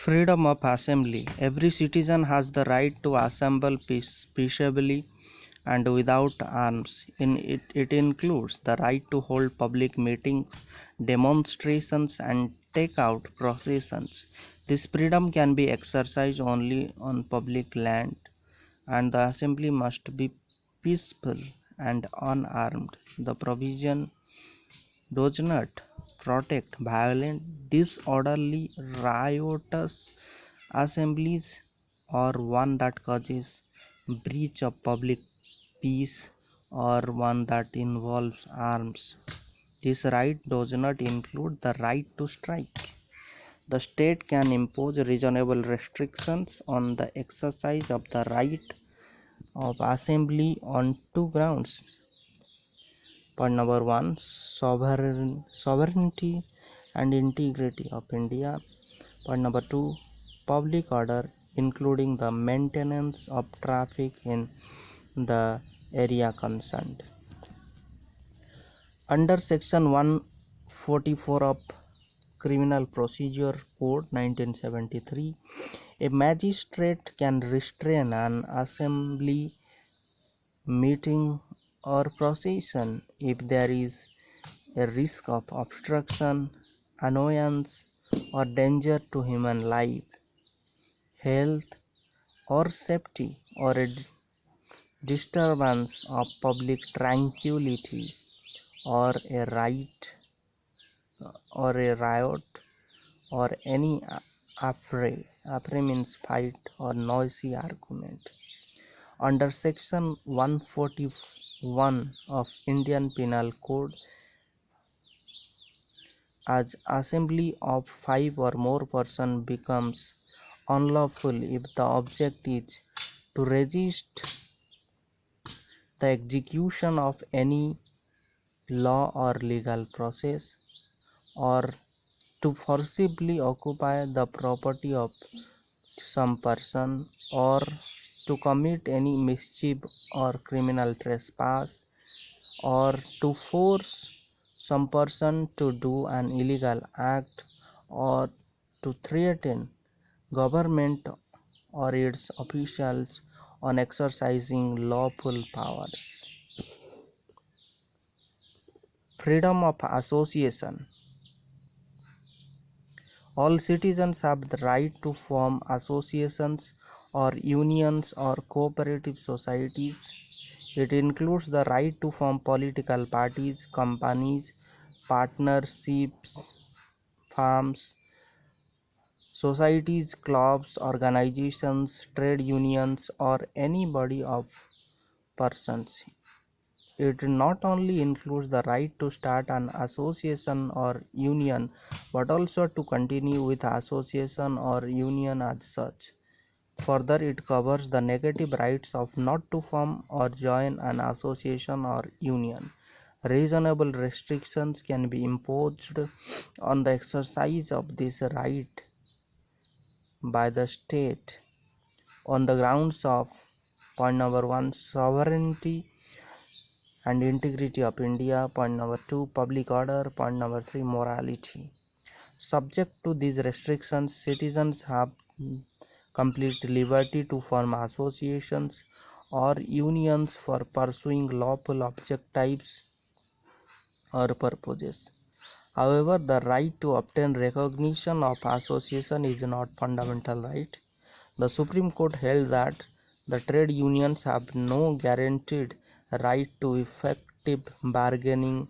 Freedom of assembly. Every citizen has the right to assemble peaceably and without arms. It includes the right to hold public meetings, demonstrations, and take out processions. This freedom can be exercised only on public land, and the assembly must be peaceful and unarmed. The provision does not protect violent, disorderly, riotous assemblies or one that causes breach of public peace or one that involves arms. This right does not include the right to strike. The state can impose reasonable restrictions on the exercise of the right of assembly on two grounds. Point number one, sovereignty and integrity of India. Point number two, public order, including the maintenance of traffic in the area concerned. Under Section 144 of Criminal Procedure Code 1973, a magistrate can restrain an assembly, meeting, or procession if there is a risk of obstruction, annoyance, or danger to human life, health, or safety, or a disturbance of public tranquility, or a riot, or any affray. Affray means fight or noisy argument. Under Section 141 of Indian Penal Code, as assembly of 5 or more persons becomes unlawful if the object is to resist the execution of any law or legal process, or to forcibly occupy the property of some person, or to commit any mischief or criminal trespass, or to force some person to do an illegal act, or to threaten government or its officials on exercising lawful powers. Freedom of association. All citizens have the right to form associations or unions or cooperative societies. It includes the right to form political parties, companies, partnerships, firms, societies, clubs, organizations, trade unions, or any body of persons. It not only includes the right to start an association or union, but also to continue with association or union as such. Further, it covers the negative rights of not to form or join an association or union. Reasonable restrictions can be imposed on the exercise of this right by the state on the grounds of point number 1, sovereignty and integrity of India, point number 2, public order, point number 3, morality. Subject to these restrictions, citizens have complete liberty to form associations or unions for pursuing lawful objectives or purposes. However, the right to obtain recognition of association is not fundamental right. The Supreme Court held that the trade unions have no guaranteed right to effective bargaining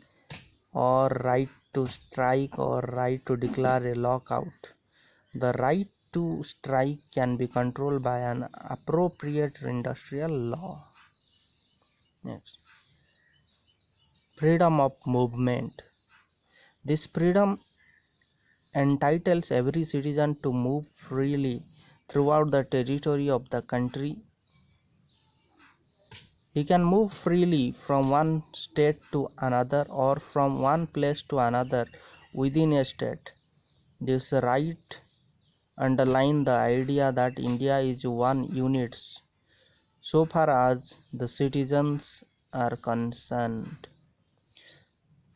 or right to strike or right to declare a lockout. The right to strike can be controlled by an appropriate industrial law. Next. Freedom of movement. This freedom entitles every citizen to move freely throughout the territory of the country. He can move freely from one state to another or from one place to another within a state. This right underlines the idea that India is one unit so far as the citizens are concerned.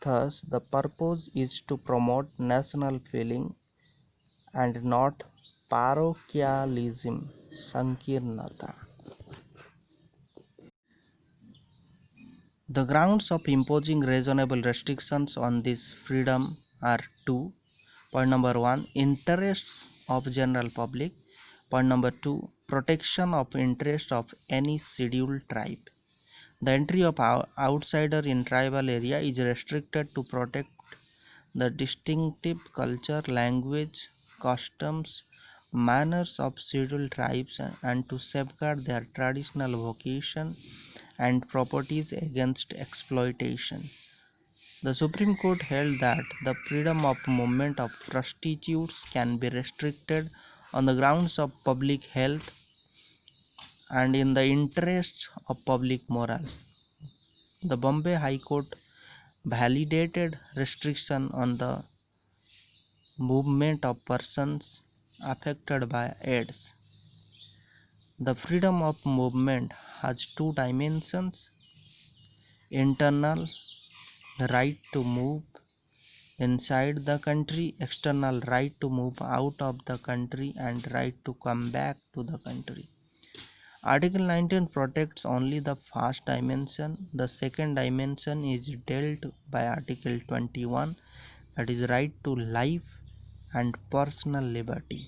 Thus, the purpose is to promote national feeling and not parochialism, sankirnata. The grounds of imposing reasonable restrictions on this freedom are two. Point number one, interests of general public. Point number two, protection of interest of any scheduled tribe. The entry of outsider in tribal area is restricted to protect the distinctive culture, language, customs, manners of scheduled tribes and to safeguard their traditional vocation and properties against exploitation. The Supreme Court held that the freedom of movement of prostitutes can be restricted on the grounds of public health and in the interests of public morals. The Bombay High Court validated restriction on the movement of persons affected by AIDS. The freedom of movement has two dimensions: internal, the right to move inside the country; external, right to move out of the country and right to come back to the country. Article 19 protects only the first dimension. The second dimension is dealt by Article 21, that is right to life and personal liberty.